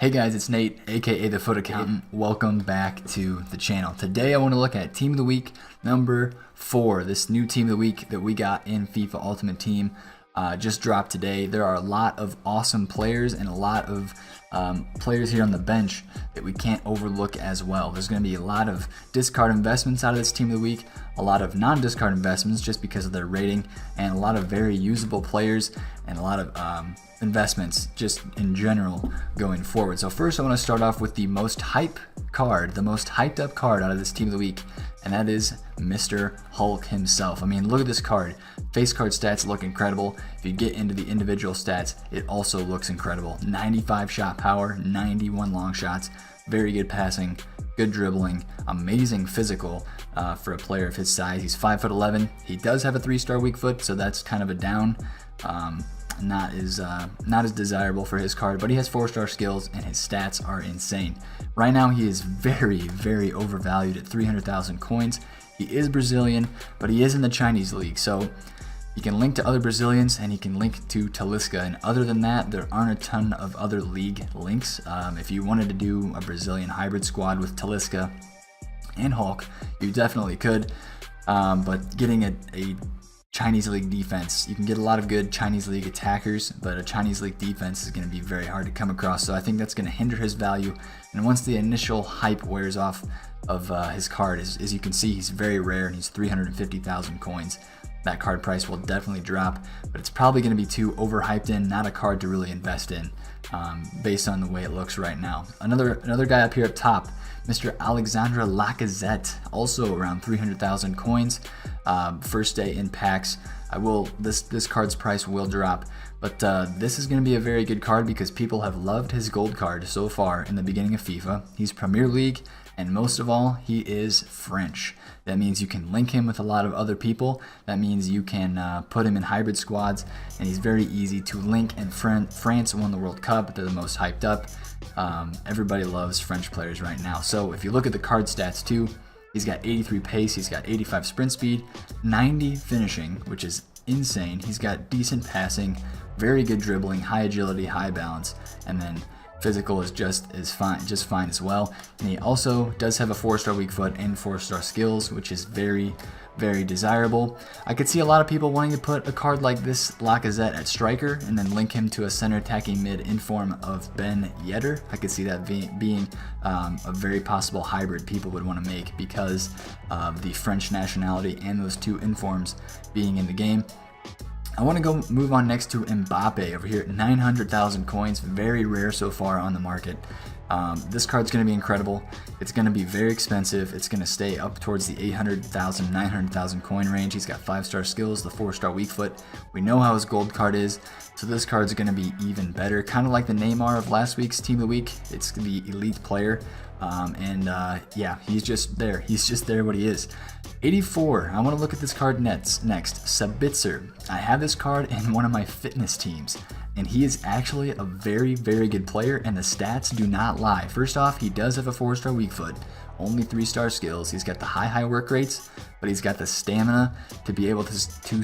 Hey guys, it's Nate, aka TheFutAccountant. Welcome back to the channel. Today I want to look at Team of the Week number 4. This new Team of the Week that we got in FIFA Ultimate Team just dropped today. There are a lot of awesome players and a lot of players here on the bench that we can't overlook as well. There's going to be a lot of discard investments out of this Team of the Week, a lot of non-discard investments just because of their rating, and a lot of very usable players and a lot of investments just in general going forward. So first I want to start off with the most hype card, the most hyped up card out of this Team of the Week, and that is Mr. Hulk himself. I mean, look at this card. Face card stats look incredible. If you get into the individual stats, it also looks incredible. 95 shot power, 91 long shots, very good passing, good dribbling, amazing physical for a player of his size. He's 5'11". He does have a 3-star weak foot, so that's kind of a down. Not as desirable for his card, but he has 4-star skills and his stats are insane. Right now he is very overvalued at 300,000 coins. He is Brazilian, but he is in the Chinese league, so he can link to other Brazilians and he can link to Talisca, and other than that there aren't a ton of other league links. If you wanted to do a Brazilian hybrid squad with Talisca and Hulk, you definitely could, but getting a Chinese League defense, you can get a lot of good Chinese League attackers, but a Chinese League defense is going to be very hard to come across, so I think that's going to hinder his value. And once the initial hype wears off of his card, as you can see, he's very rare and he's 350,000 coins. That card price will definitely drop, but it's probably going to be too overhyped in, not a card to really invest in based on the way it looks right now. Another guy up here up top, Mr. Alexandre Lacazette, also around 300,000 coins. First day in packs. This card's price will drop, but this is going to be a very good card because people have loved his gold card so far in the beginning of FIFA. He's Premier League, and most of all, he is French. That means you can link him with a lot of other people. That means you can put him in hybrid squads, and he's very easy to link. And France won the World Cup. They're the most hyped up. Everybody loves French players right now. So if you look at the card stats too, he's got 83 pace, he's got 85 sprint speed, 90 finishing, which is insane. He's got decent passing, very good dribbling, high agility, high balance, and then physical is just fine as well. And he also does have a 4-star weak foot and 4-star skills, which is very desirable. I could see a lot of people wanting to put a card like this Lacazette at striker and then link him to a center attacking mid in form of Ben Yedder. I could see that being a very possible hybrid people would want to make because of the French nationality and those two informs being in the game. I want to move on next to Mbappe over here at 900,000 coins, very rare so far on the market. This card's going to be incredible. It's going to be very expensive. It's going to stay up towards the 800,000, 900,000 coin range. He's got 5-star skills, the 4-star weak foot. We know how his gold card is, so this card's going to be even better. Kind of like the Neymar of last week's Team of the Week. It's the elite player. Yeah, he's just there. He's just there what he is. 84. I want to look at this card next. Sabitzer. I have this card in one of my fitness teams, and he is actually a very good player, and the stats do not lie. First off, he does have a 4-star weak foot, only 3-star skills. He's got the high work rates, but he's got the stamina to be able to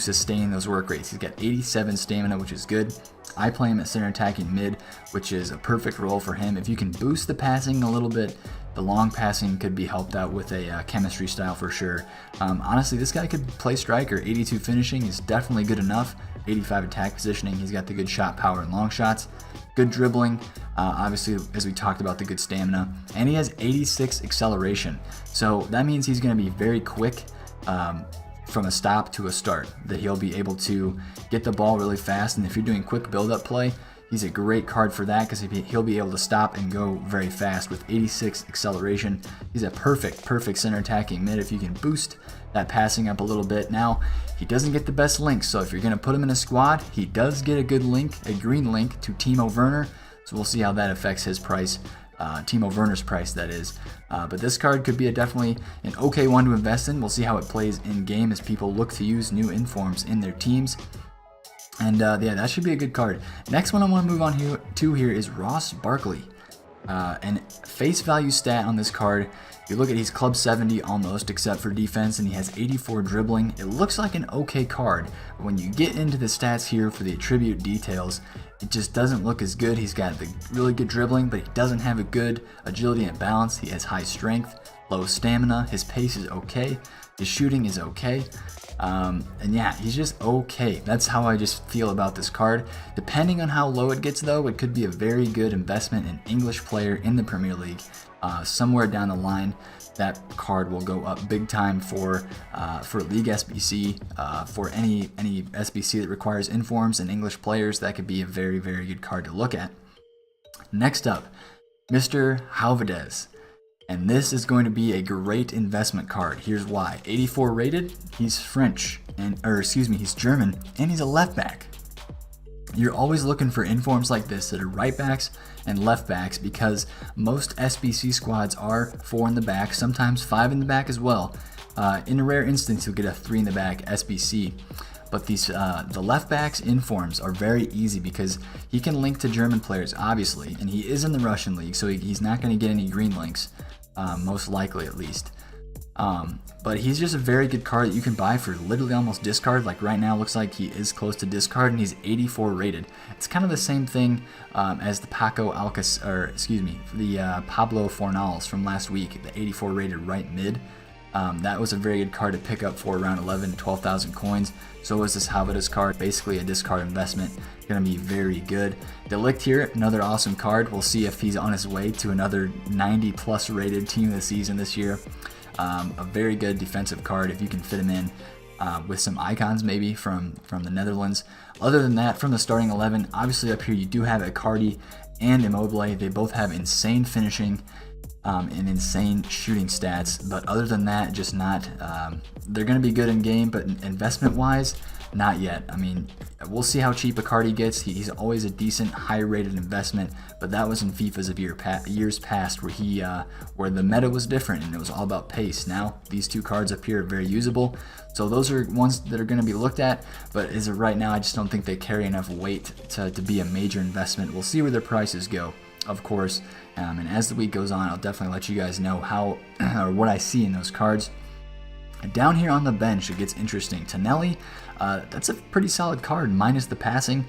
sustain those work rates. He's got 87 stamina, which is good. I play him at center attacking mid, which is a perfect role for him. If you can boost the passing a little bit, the long passing could be helped out with a chemistry style for sure. Honestly, this guy could play striker. 82 finishing is definitely good enough. 85 attack positioning. He's got the good shot power and long shots. Good dribbling. Obviously, as we talked about, the good stamina. And he has 86 acceleration. So that means he's going to be very quick from a stop to a start. That he'll be able to get the ball really fast. And if you're doing quick build-up play, he's a great card for that because he'll be able to stop and go very fast with 86 acceleration. He's a perfect center attacking mid if you can boost that passing up a little bit. Now, he doesn't get the best links, so if you're going to put him in a squad, he does get a good link, a green link to Timo Werner, so we'll see how that affects his price. Timo Werner's price, that is. But this card could be definitely an okay one to invest in. We'll see how it plays in game as people look to use new informs in their teams. And yeah, that should be a good card. Next one I want to move on here is Ross Barkley. And face value stat on this card, you look at, he's club 70 almost, except for defense, and he has 84 dribbling. It looks like an okay card, but when you get into the stats here for the attribute details, it just doesn't look as good. He's got the really good dribbling, but he doesn't have a good agility and balance. He has high strength, low stamina. His pace is okay. His shooting is okay. And yeah, he's just okay. That's how I just feel about this card. Depending on how low it gets though, it could be a very good investment in English player in the Premier League. Somewhere down the line, that card will go up big time for League SBC, for any SBC that requires informs and English players. That could be a very, very good card to look at. Next up, Mr. Halvedez. And this is going to be a great investment card. Here's why. 84 rated, he's French, he's German, and he's a left back. You're always looking for informs like this that are right backs and left backs, because most SBC squads are 4 in the back, sometimes 5 in the back as well. In a rare instance, you'll get a 3 in the back SBC. But these the left backs informs are very easy because he can link to German players, obviously, and he is in the Russian league, so he's not going to get any green links. Most likely at least. But he's just a very good card that you can buy for literally almost discard. Like right now, looks like he is close to discard, and he's 84 rated. It's kind of the same thing as the Pablo Fornals from last week, the 84 rated right mid. That was a very good card to pick up for around 11 to 12,000 coins. So was this Halvedez card, basically a discard investment. Going to be very good. Delict here, another awesome card. We'll see if he's on his way to another 90 plus rated team of the season this year. A very good defensive card if you can fit him in with some icons maybe from the Netherlands. Other than that, from the starting 11, obviously up here you do have Icardi and Immobile. They both have insane finishing and insane shooting stats, but other than that, just not. They're going to be good in game, but investment wise, not yet. I mean, we'll see how cheap Icardi gets. He's always a decent, high-rated investment, but that was in FIFA's of years past, where the meta was different and it was all about pace. Now these two cards up here are very usable, so those are ones that are going to be looked at. But as of right now, I just don't think they carry enough weight to be a major investment. We'll see where their prices go, of course. And as the week goes on, I'll definitely let you guys know how or what I see in those cards. Down here on the bench, it gets interesting. Tonelli, that's a pretty solid card, minus the passing.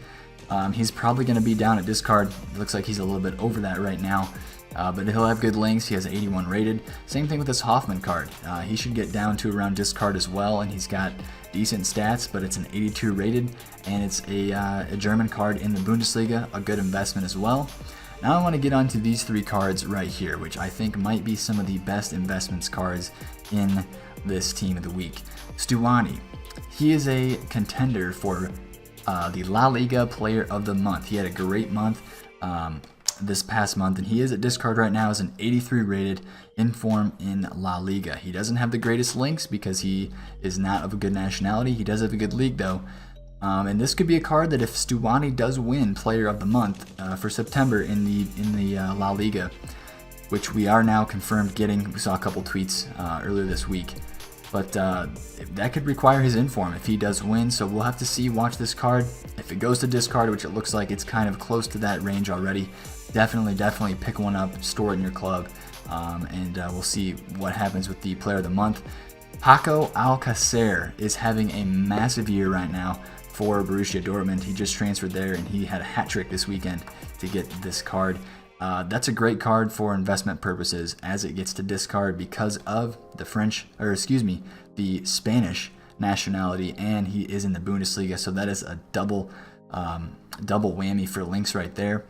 He's probably going to be down at discard. It looks like he's a little bit over that right now. But he'll have good links. He has 81 rated. Same thing with this Hoffman card. He should get down to around discard as well, and he's got decent stats, but it's an 82 rated, and it's a German card in the Bundesliga, a good investment as well. Now I want to get onto these three cards right here, which I think might be some of the best investments cards in this team of the week. Stuani, he is a contender for the La Liga Player of the Month. He had a great month this past month, and he is at discard right now as an 83 rated inform in La Liga. He doesn't have the greatest links because he is not of a good nationality. He does have a good league though. And this could be a card that if Stuani does win Player of the Month for September in the La Liga, which we are now confirmed getting. We saw a couple tweets earlier this week, but that could require his inform if he does win. So we'll have to see. Watch this card. If it goes to discard, which it looks like it's kind of close to that range already, definitely pick one up, store it in your club, and we'll see what happens with the Player of the Month. Paco Alcacer is having a massive year right now for Borussia Dortmund. He just transferred there, and he had a hat trick this weekend to get this card. That's a great card for investment purposes as it gets to discard because of the Spanish nationality, and he is in the Bundesliga, so that is a double whammy for links right there.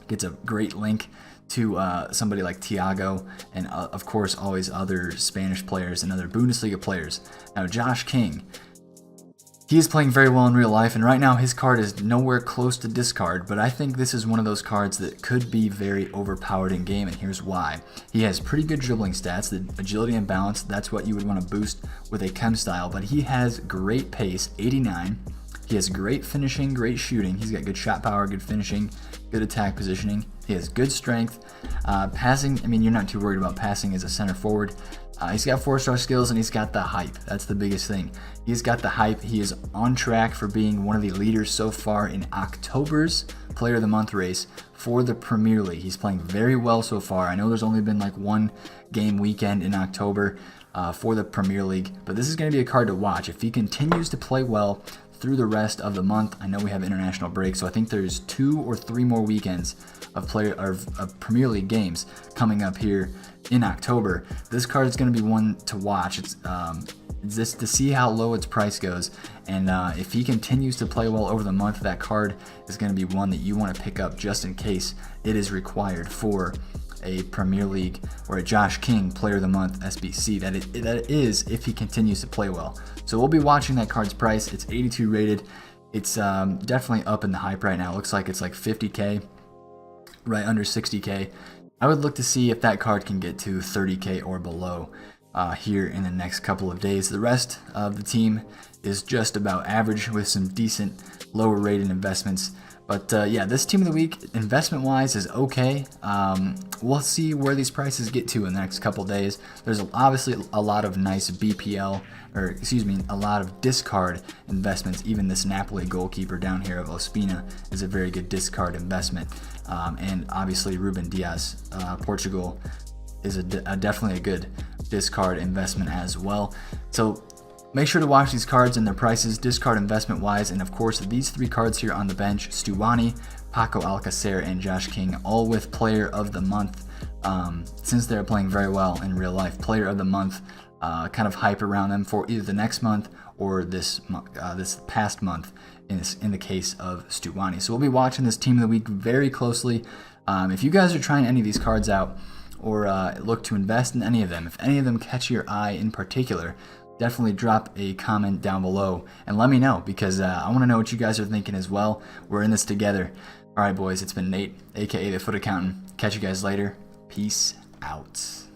Gets a great link to somebody like Thiago, and of course always other Spanish players and other Bundesliga players. Now Josh King, he is playing very well in real life, and right now his card is nowhere close to discard, but I think this is one of those cards that could be very overpowered in game, and here's why. He has pretty good dribbling stats, the agility and balance, that's what you would want to boost with a chem style, but he has great pace, 89. He has great finishing, great shooting. He's got good shot power, good finishing, good attack positioning. He has good strength. Passing, I mean, you're not too worried about passing as a center forward. He's got 4-star skills and he's got the hype. That's the biggest thing. He's got the hype. He is on track for being one of the leaders so far in October's Player of the Month race for the Premier League. He's playing very well so far. I know there's only been like one game weekend in October for the Premier League, but this is going to be a card to watch. If he continues to play well through the rest of the month, I know we have international break, so I think there's 2 or 3 more weekends of Premier League games coming up here in October. This card is going to be one to watch. It's just to see how low its price goes, and if he continues to play well over the month, that card is going to be one that you want to pick up just in case it is required for a Premier League or a Josh King Player of the Month SBC. That is if he continues to play well. So we'll be watching that card's price. It's 82 rated. It's definitely up in the hype right now. It looks like it's like 50k, right under 60k. I would look to see if that card can get to 30k or below here in the next couple of days. The rest of the team is just about average with some decent lower rated investments. But yeah, this team of the week, investment-wise, is okay. We'll see where these prices get to in the next couple days. There's obviously a lot of nice BPL, or excuse me, a lot of discard investments. Even this Napoli goalkeeper down here of Ospina is a very good discard investment. And obviously Ruben Diaz, Portugal, is definitely a good discard investment as well. So make sure to watch these cards and their prices, discard investment wise, and of course these 3 cards here on the bench: Stuani, Paco Alcacer, and Josh King, all with Player of the Month. Since they're playing very well in real life, Player of the Month kind of hype around them for either the next month or this past month in the case of Stuani. So we'll be watching this team of the week very closely. If you guys are trying any of these cards out or look to invest in any of them, if any of them catch your eye in particular, definitely drop a comment down below and let me know, because I want to know what you guys are thinking as well. We're in this together. All right, boys, it's been Nate, aka the Foot Accountant. Catch you guys later. Peace out.